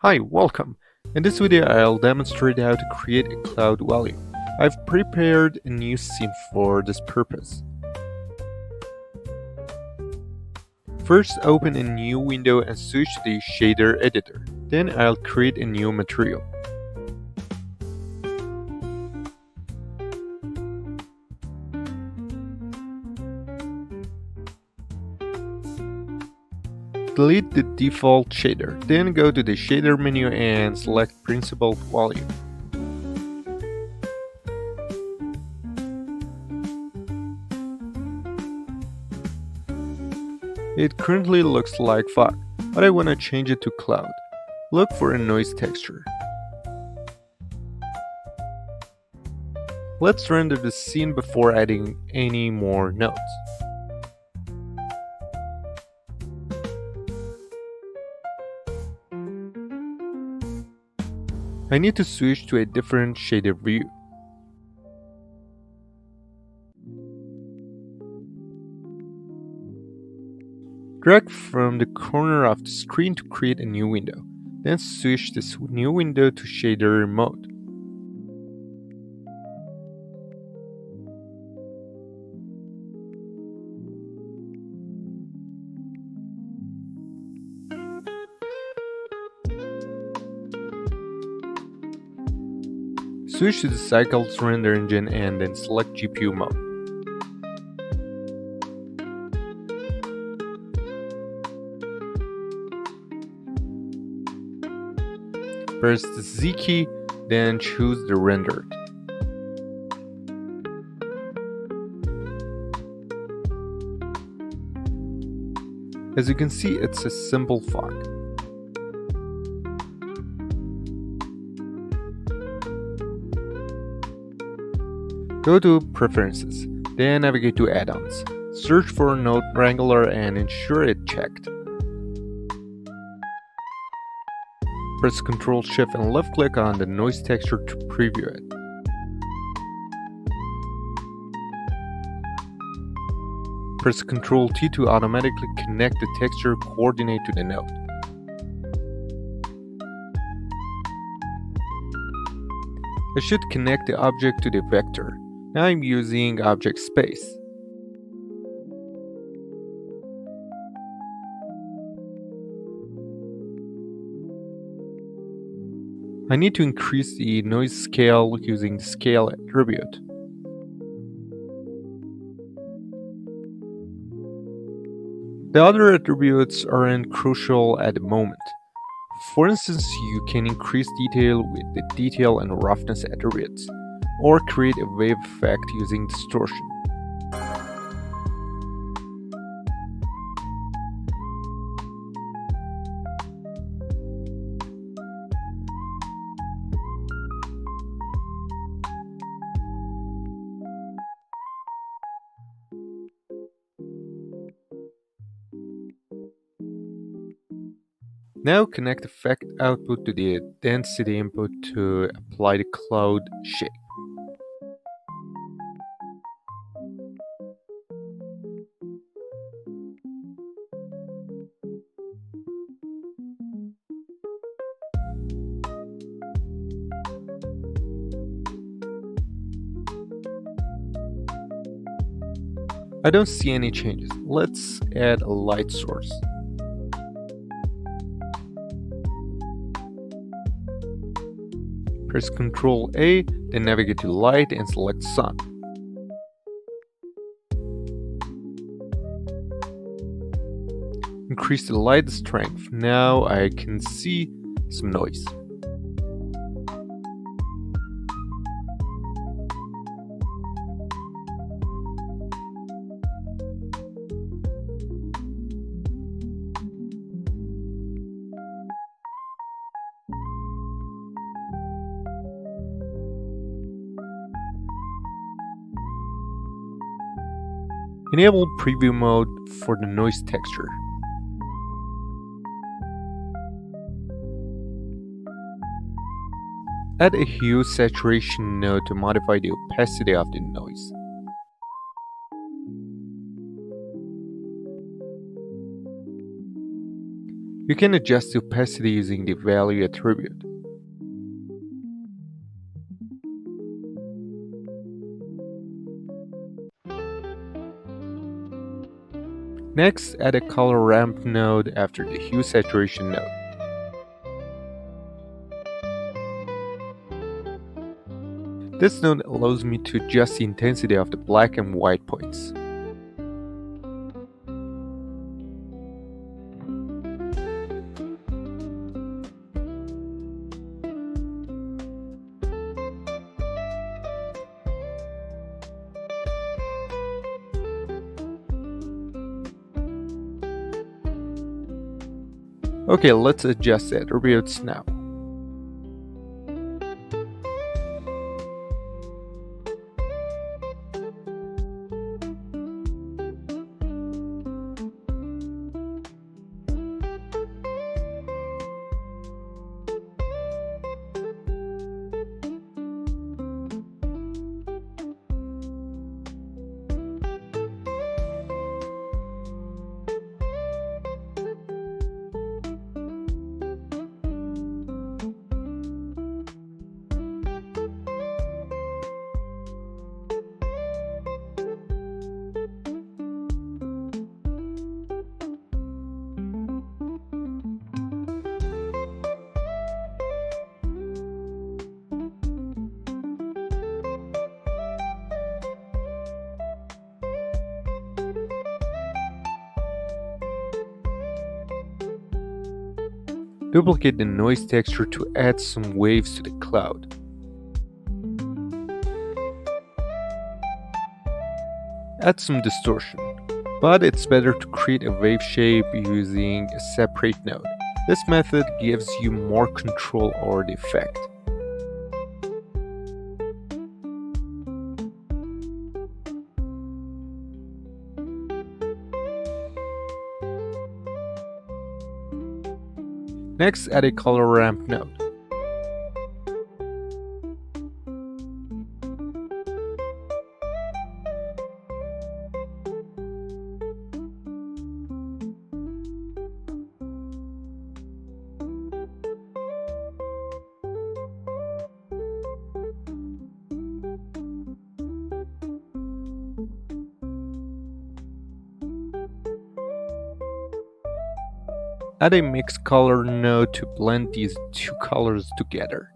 Hi, welcome. In this video I'll demonstrate how to create a cloud value. I've prepared a new scene for this purpose. First open a new window and switch to the shader editor. Then I'll create a new material. Delete the default shader, then go to the shader menu and select principled value. It currently looks like fog, but I want to change it to cloud. Look for a noise texture. Let's render the scene before adding any more nodes. I need to switch to a different shader view. Drag from the corner of the screen to create a new window. Then switch this new window to shader mode. Switch to the Cycles render engine and then select GPU mode. Press the Z key, then choose the rendered. As you can see, it's a simple fog. Go to Preferences, then navigate to Add-ons. Search for Node Wrangler and ensure it checked. Press Ctrl Shift and left click on the noise texture to preview it. Press Ctrl T to automatically connect the texture coordinate to the node. I should connect the object to the vector. Now I'm using object space. I need to increase the noise scale using the scale attribute. The other attributes aren't crucial at the moment. For instance, you can increase detail with the detail and roughness attributes, or create a wave effect using distortion. Now connect effect output to the density input to apply the cloud shape. I don't see any changes. Let's add a light source. Press Ctrl A, then navigate to Light and select Sun. Increase the light strength. Now I can see some noise. Enable preview mode for the noise texture. Add a hue saturation node to modify the opacity of the noise. You can adjust the opacity using the value attribute. Next, add a color ramp node after the hue saturation node. This node allows me to adjust the intensity of the black and white points. Okay, let's adjust the attributes now. Duplicate the noise texture to add some waves to the cloud. Add some distortion, but it's better to create a wave shape using a separate node. This method gives you more control over the effect. Next, add a color ramp node. Add a mix color node to blend these two colors together.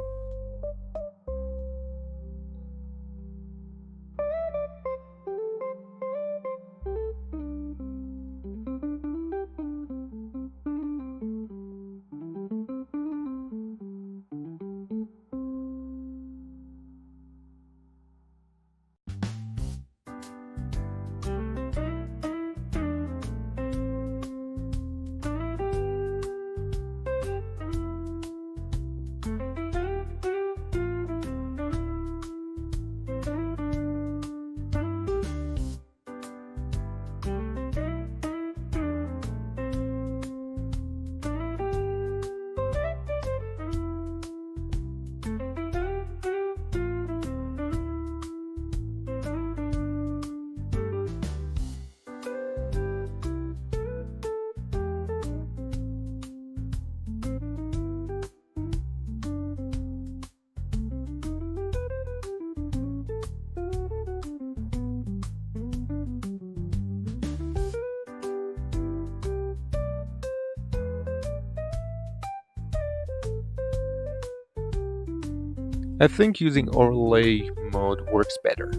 I think using overlay mode works better.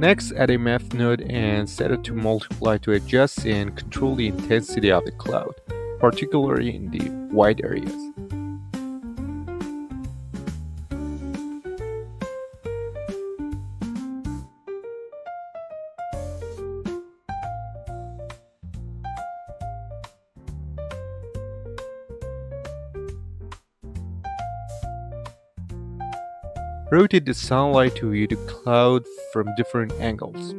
Next, add a math node and set it to multiply to adjust and control the intensity of the cloud, particularly in the white areas. Rotate the sunlight to view the cloud from different angles.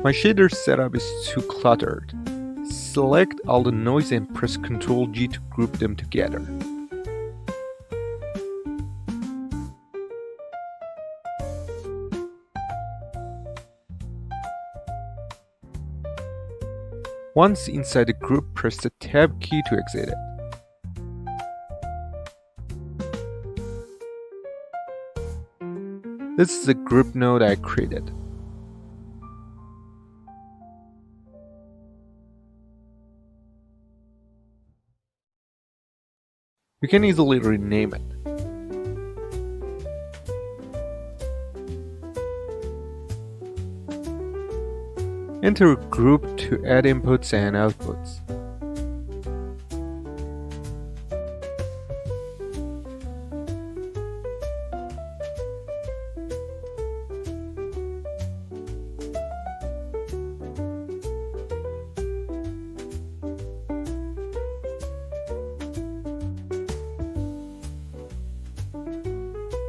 My shader setup is too cluttered. Select all the noise and press Ctrl G to group them together. Once inside the group, press the Tab key to exit it. This is the group node I created. You can easily rename it. Enter a group to add inputs and outputs.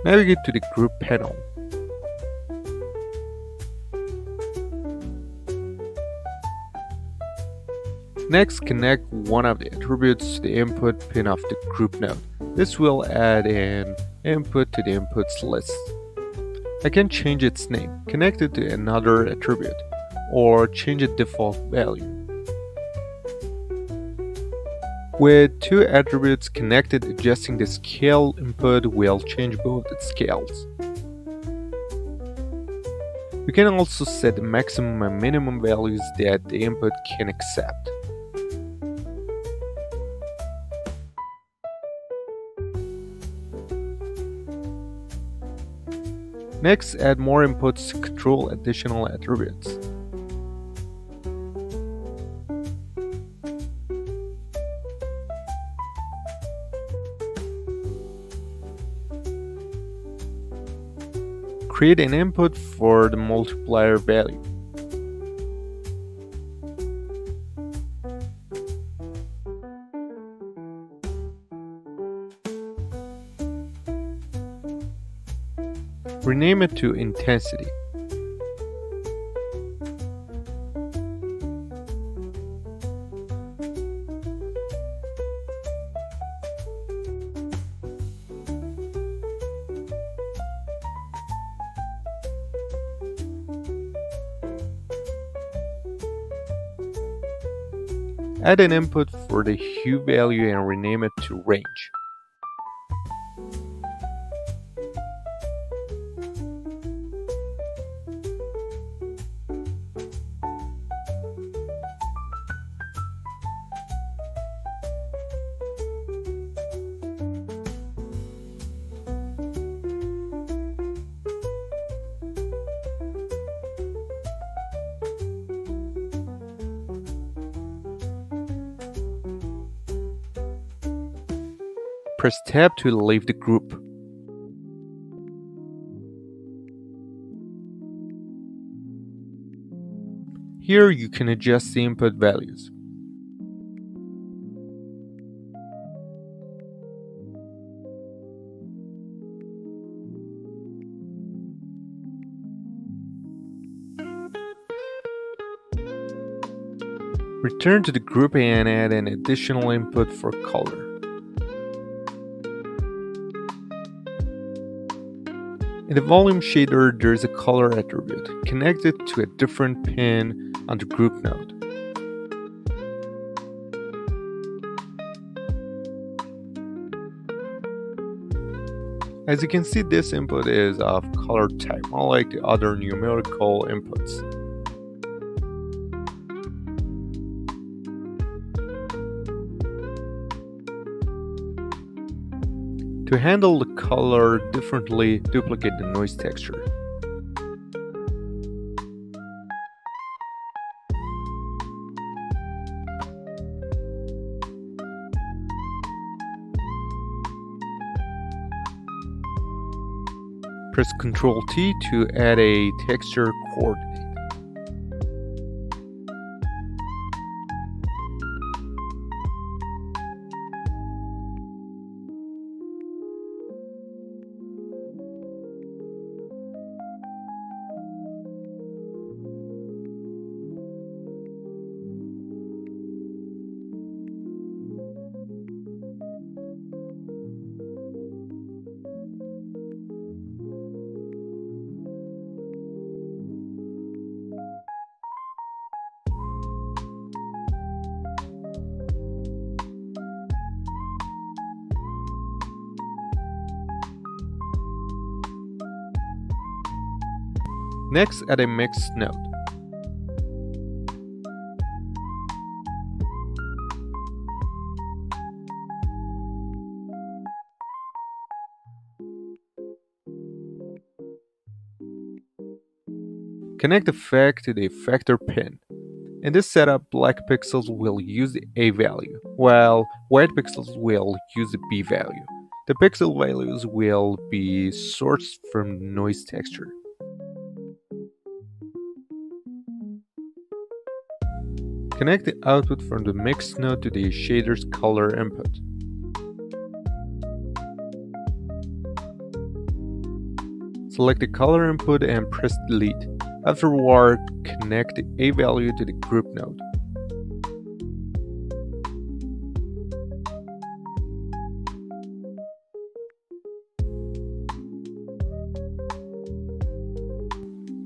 Navigate to the group panel. Next, connect one of the attributes to the input pin of the group node. This will add an input to the inputs list. I can change its name, connect it to another attribute, or change its default value. With two attributes connected, adjusting the scale input will change both its scales. You can also set the maximum and minimum values that the input can accept. Next, add more inputs to control additional attributes. Create an input for the multiplier value. Rename it to intensity. Add an input for the hue value and rename it to range. Press Tab to leave the group. Here you can adjust the input values. Return to the group and add an additional input for color. In the volume shader, there is a color attribute. Connect it to a different pin on the group node. As you can see, this input is of color type, unlike the other numerical inputs. To handle the color differently, duplicate the noise texture. Press Ctrl T to add a texture coordinate. Next, add a mix node. Connect the effect to the effector pin. In this setup, black pixels will use the A value, while white pixels will use the B value. The pixel values will be sourced from the noise texture. Connect the output from the mix node to the shader's color input. Select the color input and press delete. Afterward, connect the A value to the group node.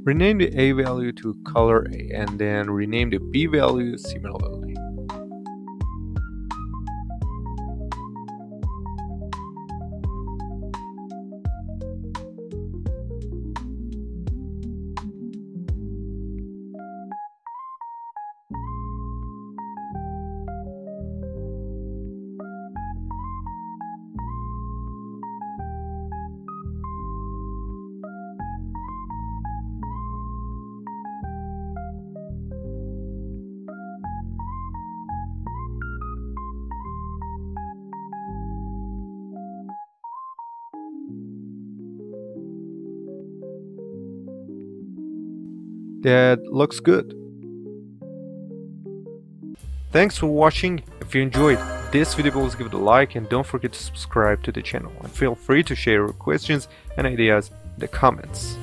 Rename the A value to color A and then rename the B value similarly. That looks good. Thanks for watching. If you enjoyed this video, please give it a like and don't forget to subscribe to the channel. And feel free to share your questions and ideas in the comments.